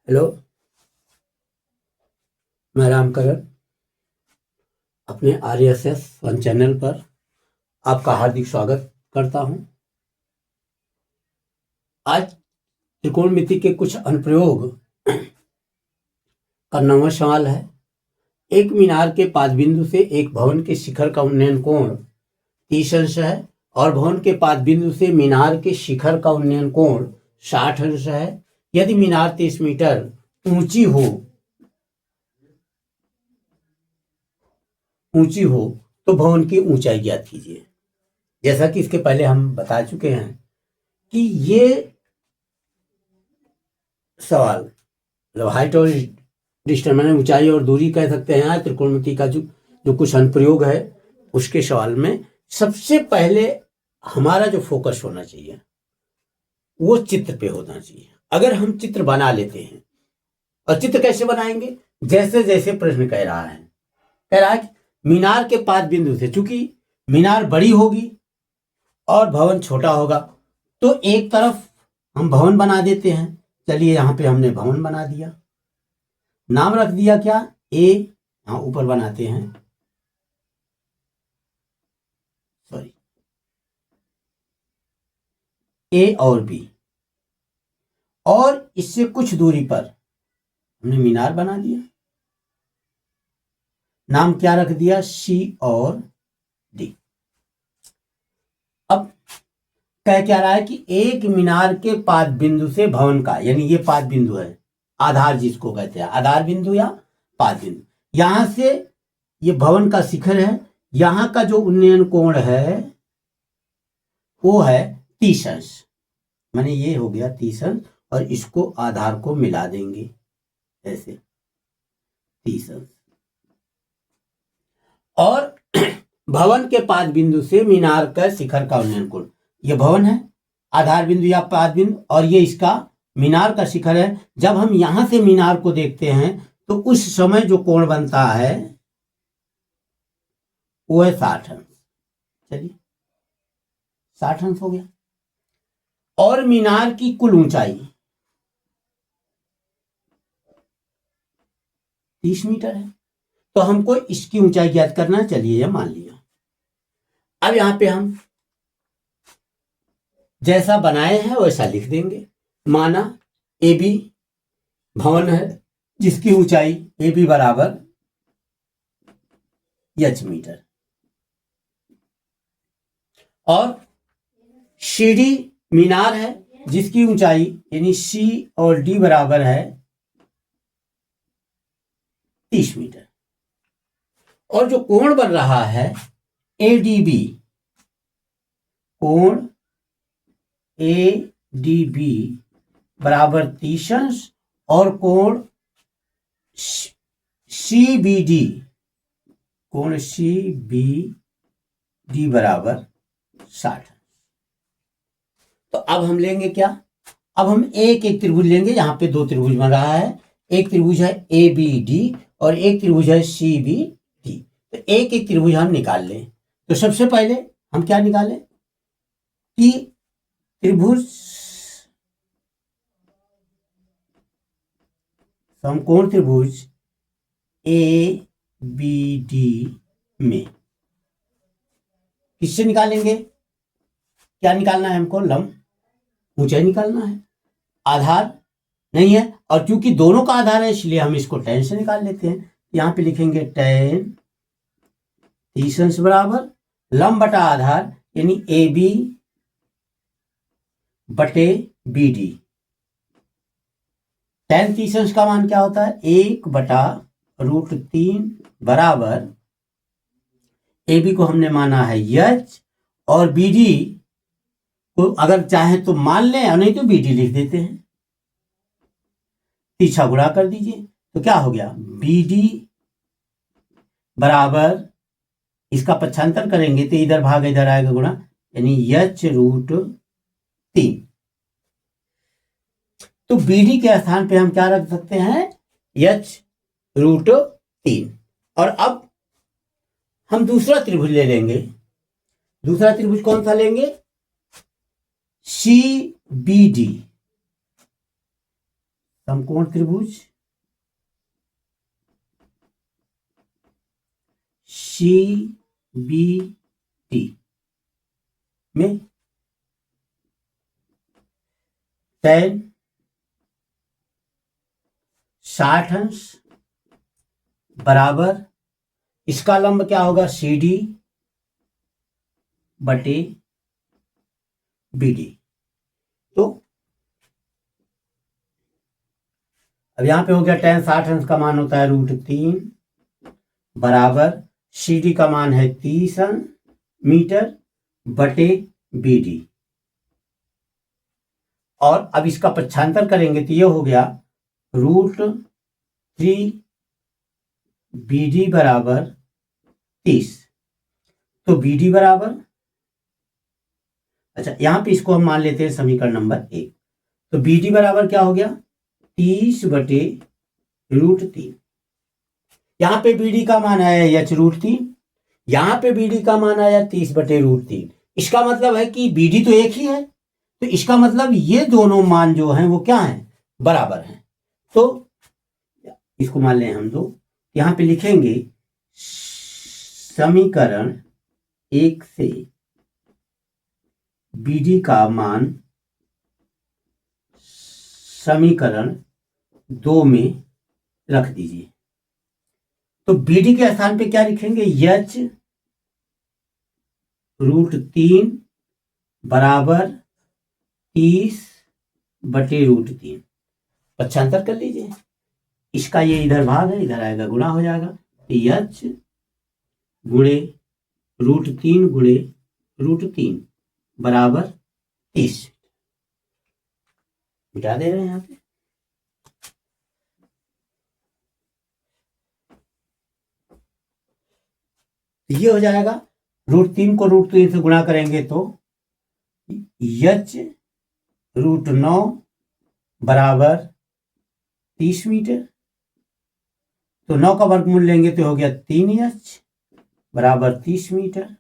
Hello. मैं रामकरण अपने RSS one channel पर आपका हार्दिक स्वागत करता हूं। आज त्रिकोणमिति के कुछ अनुप्रयोग का 9वां सवाल है। एक मीनार के पाद बिंदु से एक भवन के शिखर का उन्नयन कोण 30 अंश है और भवन के पाद बिंदु से मीनार के शिखर का उन्नयन कोण 60 अंश है। यदि मीनार 30 मीटर ऊंची हो तो भवन की ऊंचाई ज्ञात कीजिए। जैसा कि इसके पहले हम बता चुके हैं कि ये सवाल मतलब हाइट और डिस्टेंस माने ऊंचाई और दूरी कह सकते हैं। त्रिकोणमिति का जो कुछ अनुप्रयोग है उसके सवाल में सबसे पहले हमारा जो फोकस होना चाहिए वो चित्र पे होना चाहिए। अगर हम चित्र बना लेते हैं, और चित्र कैसे बनाएंगे, जैसे जैसे प्रश्न कह रहा है कि मीनार के पाद बिंदु से, चूंकि मीनार बड़ी होगी और भवन छोटा होगा, तो एक तरफ हम भवन बना देते हैं। चलिए यहां पे हमने भवन बना दिया, नाम रख दिया क्या, ए। यहां ऊपर बनाते हैं, सॉरी, ए और बी, और इससे कुछ दूरी पर हमने मीनार बना दिया। नाम क्या रख दिया, सी और डी। अब कह क्या रहा है कि एक मीनार के पाद बिंदु से भवन का, यानी ये पाद बिंदु है, आधार जिसको कहते हैं, आधार बिंदु या पाद बिंदु, यहां से ये भवन का शिखर है, यहां का जो उन्नयन कोण है वो है 30 अंश। माने ये हो गया 30 अंश और इसको आधार को मिला देंगे ऐसे 30 अंश। और भवन के पाद बिंदु से मीनार का शिखर का उन्नयन कोण, ये भवन है, आधार बिंदु या पाद बिंदु, और ये इसका मीनार का शिखर है। जब हम यहां से मीनार को देखते हैं तो उस समय जो कोण बनता है वो है 60 अंश। चलिए 60 अंश हो गया। और मीनार की कुल ऊंचाई 30 मीटर है, तो हमको इसकी ऊंचाई ज्ञात करना है। चलिए यह मान लिया। अब यहां पे हम जैसा बनाए हैं वैसा लिख देंगे। माना ए बी भवन है जिसकी ऊंचाई ए बी बराबर h मीटर, और सी डी मीनार है जिसकी ऊंचाई यानी सी और डी बराबर है 30 मीटर। और जो कोण बन रहा है ADB, कोण ADB बराबर 30 अंश, और कोण CBD, कोण CBD बराबर 60। तो अब हम लेंगे क्या, अब हम एक एक त्रिभुज लेंगे। यहां पे दो त्रिभुज बन रहा है, एक त्रिभुज है ABD और एक त्रिभुज है CBD। तो एक एक त्रिभुज हम निकाल लें। तो सबसे पहले हम क्या निकालें कि त्रिभुज समकोण त्रिभुज ABD में किससे निकालेंगे, क्या निकालना है हमको, लंब, ऊंचाई निकालना है। आधार नहीं है, और चूंकि दोनों का आधार है इसलिए हम इसको tan से निकाल लेते हैं। यहां पे लिखेंगे tan 30 अंश बराबर लंब बटा आधार यानी AB बटे BD। tan 30 अंश का मान क्या होता है, 1/√3 बराबर AB को हमने माना है h, और BD को अगर चाहें तो मान लें और नहीं तो BD लिख देते हैं। पीछा गुणा कर दीजिए तो क्या हो गया, BD बराबर, इसका पक्षांतर करेंगे तो इधर भाग इधर आएगा गुणा, यानी h√3। तो BD के स्थान पे हम क्या रख सकते हैं, h√3। और अब हम दूसरा त्रिभुज ले लेंगे। दूसरा त्रिभुज कौन सा लेंगे, CBD। समकोण त्रिभुज CBT में tan 60° बराबर इसका लंब क्या होगा CD बटे BD। तो अब यहां पे हो गया tan 60° का मान होता है √3 बराबर CD का मान है 30 मीटर बटे BD। और अब इसका पक्षांतर करेंगे तो ये हो गया √3 BD बराबर 30। तो BD बराबर, अच्छा यहां पे इसको हम मान लेते हैं समीकरण नंबर 1। तो BD बराबर क्या हो गया 30 बटे √3। यहां पे BD का मान आया h√3, यहां पे BD का मान आया 30 बटे √3। इसका मतलब है कि BD तो एक ही है, तो इसका मतलब ये दोनों मान जो हैं वो क्या हैं, बराबर हैं। तो इसको मान लें हम दो, यहां पे लिखेंगे समीकरण 1 से BD का मान समीकरण 2 में रख दीजिए। तो BD के स्थान पे क्या लिखेंगे h√3 बराबर 30 बटे √3। पक्षांतर कर लीजिए, इसका ये इधर भाग है, इधर आएगा गुणा हो जाएगा। तो h गुणे √3 गुणे √3 बराबर 30। मिटा दे रहे हैं यहाँ पे। ये हो जाएगा √3 को √3 से गुणा करेंगे तो h√9 बराबर 30 मीटर। तो 9 का वर्गमूल लेंगे तो हो गया 3h बराबर 30 मीटर।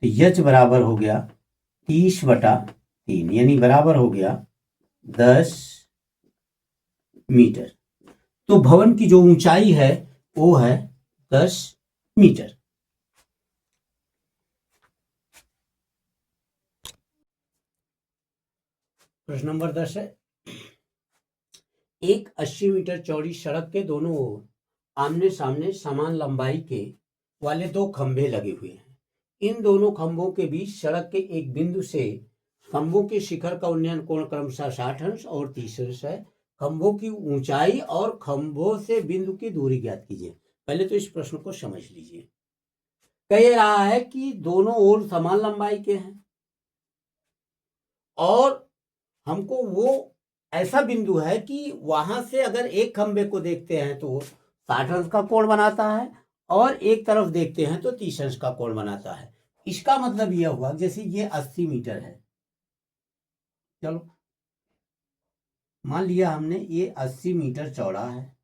तो h बराबर हो गया 30 बटा 3 यानी बराबर हो गया 10 मीटर। तो भवन की जो ऊंचाई है वो है 10 मीटर। प्रश्न नंबर 10 है, एक 80 मीटर चौड़ी सड़क के दोनों ओर आमने सामने समान लंबाई के वाले दो खंभे लगे हुए हैं। इन दोनों खंभों के बीच सड़क के एक बिंदु से खंभों के शिखर का उन्नयन कोण क्रमशः 60° और 30° है। खंभों की ऊंचाई और खंभों से बिंदु की दूरी ज्ञात कीजिए। पहले तो इस प्रश्न को समझ लीजिए। कह रहा है कि दोनों ओर समान लंबाई के हैं और हमको वो ऐसा बिंदु है कि वहां से अगर एक खंभे को देखते हैं तो 60° का कोण बनाता है और एक तरफ देखते हैं तो 30° का कोण बनाता है। इसका मतलब यह हुआ जैसे ये 80 मीटर है, चलो मान लिया हमने ये 80 मीटर चौड़ा है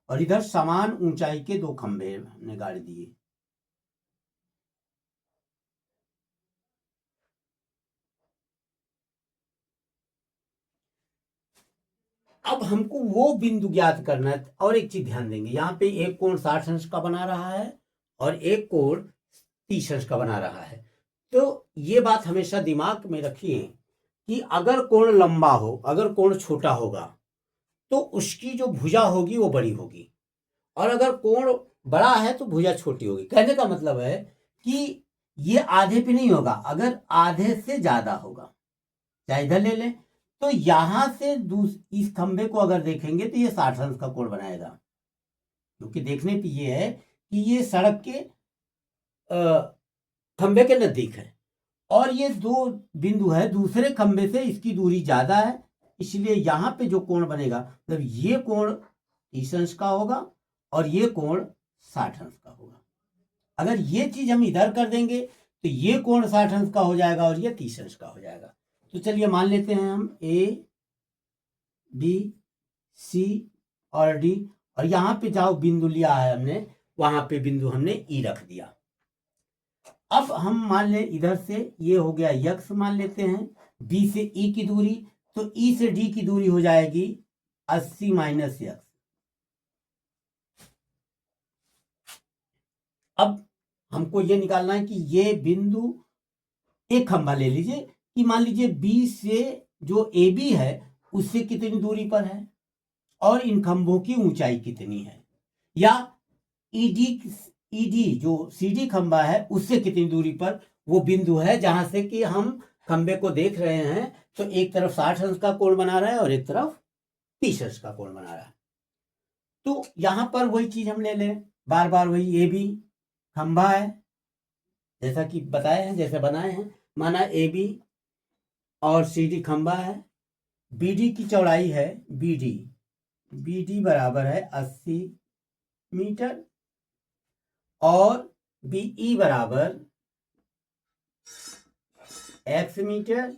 और इधर समान ऊंचाई के दो खंभे हमने गाड़ दिए। अब हमको वो बिंदु ज्ञात करना है। और एक चीज ध्यान देंगे, यहाँ पे एक कोण 60° का बना रहा है और एक कोण 30° का बना रहा है। तो ये बात हमेशा दिमाग में रखिए कि अगर कोण लंबा हो, अगर कोण छोटा होगा तो उसकी जो भुजा होगी वो बड़ी होगी और अगर कोण बड़ा है तो भुजा छोटी होगी। कहने का मतलब है कि ये आधे पे नहीं होगा, अगर आधे से ज्यादा होगा, चाहे इधर ले लें तो यहां से इस खंभे को अगर देखेंगे तो ये 60° का कोण बनाएगा, क्योंकि देखने पे ये है कि ये सड़क के खंभे के नजदीक है और ये दो बिंदु है, दूसरे खंभे से इसकी दूरी ज्यादा है, इसलिए यहां पे जो कोण बनेगा मतलब ये कोण 30° का होगा और ये कोण 60° का होगा। अगर ये चीज हम इधर कर देंगे तो ये कोण 60° का हो जाएगा और ये 30° का हो जाएगा। तो चलिए मान लेते हैं हम A B C और D और यहां पे जाओ बिंदु लिया है हमने, वहां पे बिंदु हमने E रख दिया। अब हम मान ले इधर से ये हो गया x मान लेते हैं, B से E की दूरी तो ई से डी की दूरी हो जाएगी 80 माइनस एक्स। अब हमको ये निकालना है कि ये बिंदु, एक खंभा ले लीजिए कि मान लीजिए बी से जो ए बी है उससे कितनी दूरी पर है और इन खंभों की ऊंचाई कितनी है, या ईडी ईडी जो सीडी खंभा है उससे कितनी दूरी पर वो बिंदु है जहां से कि हम खंभे को देख रहे हैं, तो एक तरफ 60 अंश का कोण बना रहा है और एक तरफ 30 अंश का कोण बना रहा है। तो यहां पर वही चीज हम ले लें, बार बार वही ए बी खंभा है जैसा कि बताए हैं, जैसे बनाए हैं, माना ए बी और सी डी खंभा है, बी डी की चौड़ाई है बी डी बराबर है 80 मीटर और बीई बराबर x मीटर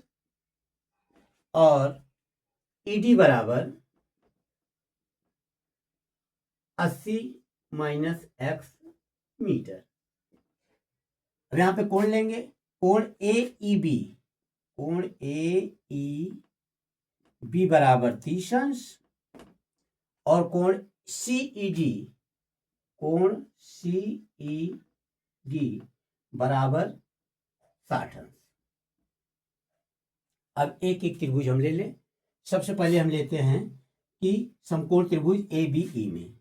और ईडी बराबर 80 माइनस एक्स मीटर। अब यहां पे कोण लेंगे, कोण ए ई बी बराबर 30 अंश और कोण सीईडी बराबर 60 अंश। अब एक एक त्रिभुज हम ले लें। सबसे पहले हम लेते हैं कि समकोण त्रिभुज ए बी ई में,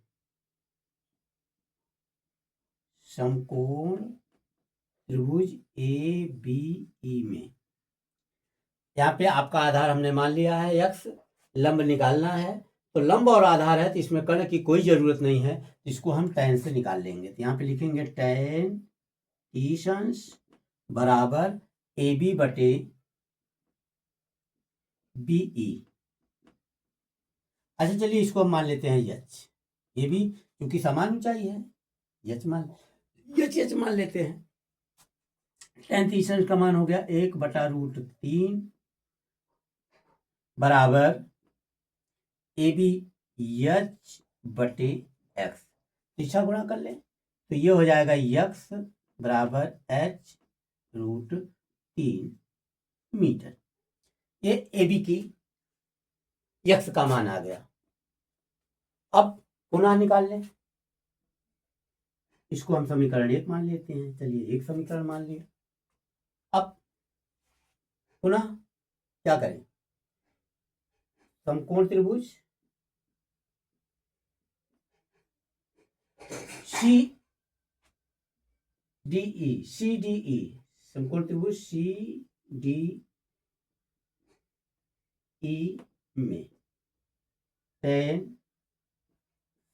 समकोण त्रिभुज ए बी ई में यहाँ पे आपका आधार हमने मान लिया है x, लंब निकालना है, तो लंब और आधार है तो इसमें कर्ण की कोई जरूरत नहीं है, इसको हम tan से निकाल लेंगे। तो यहाँ पे लिखेंगे tan 30 अंश बराबर ए बी बटे बीई। अच्छा चलिए इसको हम मान लेते हैं यच, ये भी क्योंकि समान ऊंचाई है, यच मान लेते हैं। tan 30 अंश का मान हो गया 1/√3 बराबर ए बी यच बटे एक्स, तीसरा गुणा कर ले तो ये हो जाएगा यक्स बराबर h√3 मीटर। ये ए बी की यक्स का मान आ गया। अब पुनः निकाल लें, इसको हम समीकरण 1 मान लेते हैं। चलिए एक समीकरण मान लिया। अब पुनः क्या करें, समकोण त्रिभुज सी डी ई समकोण त्रिभुज सी डी ई में tan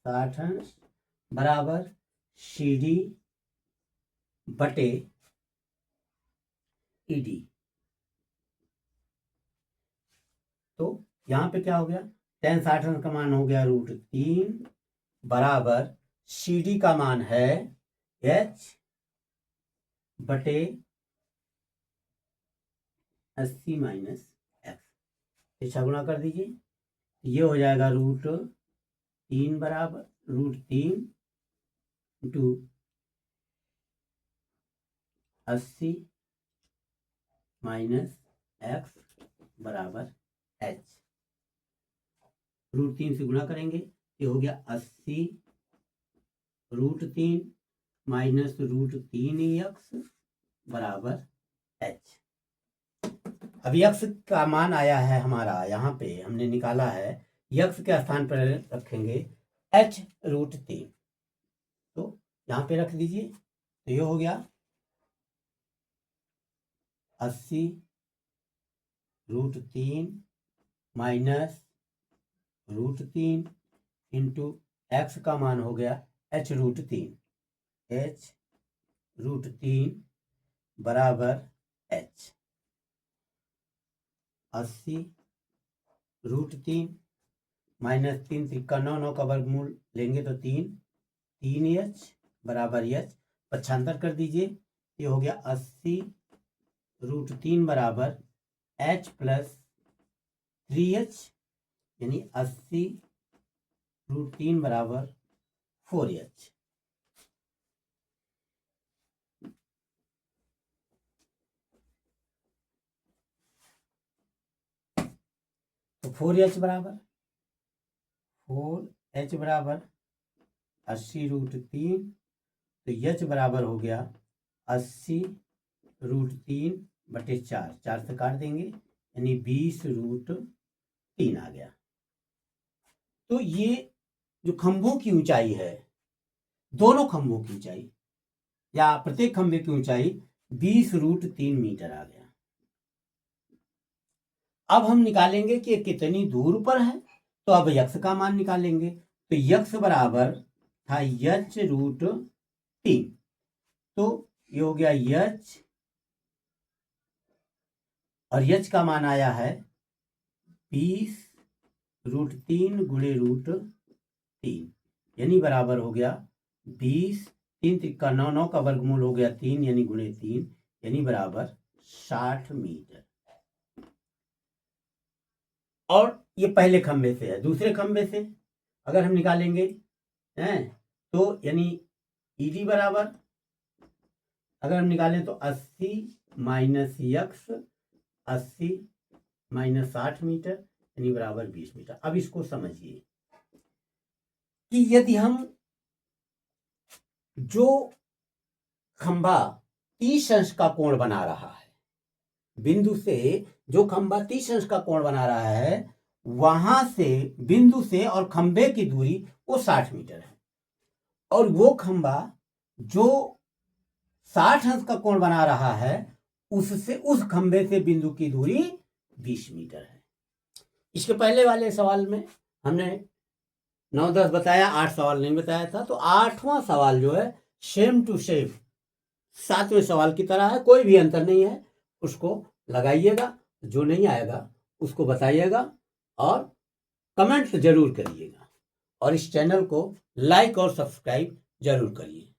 60 अंश बराबर सी डी बटे ईडी। तो यहां पे क्या हो गया, tan 60 अंश का मान हो गया √3 बराबर सी डी का मान है h बटे 80 माइनस एक्स, इसे गुणा कर दीजिए, ये हो जाएगा √3 बराबर √3 इंटू 80 माइनस एक्स बराबर h। √3 से गुणा करेंगे, ये हो गया 80 √3 माइनस √3x बराबर h। अब यक्स का मान आया है हमारा, यहाँ पे हमने निकाला है, यक्स के स्थान पर रखेंगे h√3, तो यहाँ पे रख दीजिए, तो ये हो गया 80 √3 माइनस √3 इंटू एक्स का मान हो गया h√3 बराबर h। 80 √3 माइनस 3 तिक्का 9 का वर्गमूल लेंगे तो 3h बराबर h, पक्षांतर कर दीजिए, ये हो गया 80 √3 बराबर h प्लस 3h, यानी 80 √3 बराबर 4h। 4h बराबर 4h बराबर 80√3, तो h बराबर हो गया 80√3/4, 4 से काट देंगे यानी 20√3 आ गया। तो ये जो खंभों की ऊंचाई है, दोनों खंभों की ऊंचाई या प्रत्येक खंभे की ऊंचाई 20√3 मीटर आ गया। अब हम निकालेंगे कि ये कितनी दूर पर है, तो अब यक्स का मान निकालेंगे। तो यक्स बराबर था h√3, तो ये हो गया h, और h का मान आया है 20√3 गुणे √3, यानी बराबर हो गया 20, 3 तिक्का 9, 9 का वर्गमूल हो गया 3 यानी गुणे 3, यानी बराबर 60 मीटर। और ये पहले खंभे से है। दूसरे खंभे से अगर हम निकालेंगे तो यानी ईडी बराबर अगर हम निकालें तो 80 माइनस यक्स, 80 माइनस 60 मीटर यानी बराबर 20 मीटर। अब इसको समझिए कि यदि हम जो खंभा 30 अंश का कोण बना रहा है, बिंदु से जो खंभा 30 अंश का कोण बना रहा है, वहां से बिंदु से और खंभे की दूरी वो 60 मीटर है, और वो खंभा जो 60 अंश का कोण बना रहा है, उससे उस खंभे से बिंदु की दूरी 20 मीटर है। इसके पहले वाले सवाल में हमने 9-10 बताया, 8 सवाल नहीं बताया था। तो 8वां सवाल जो है सेम टू सेम 7वें सवाल की तरह है, कोई भी अंतर नहीं है। उसको लगाइएगा, जो नहीं आएगा उसको बताइएगा और कमेंट जरूर करिएगा, और इस चैनल को लाइक और सब्सक्राइब जरूर करिए।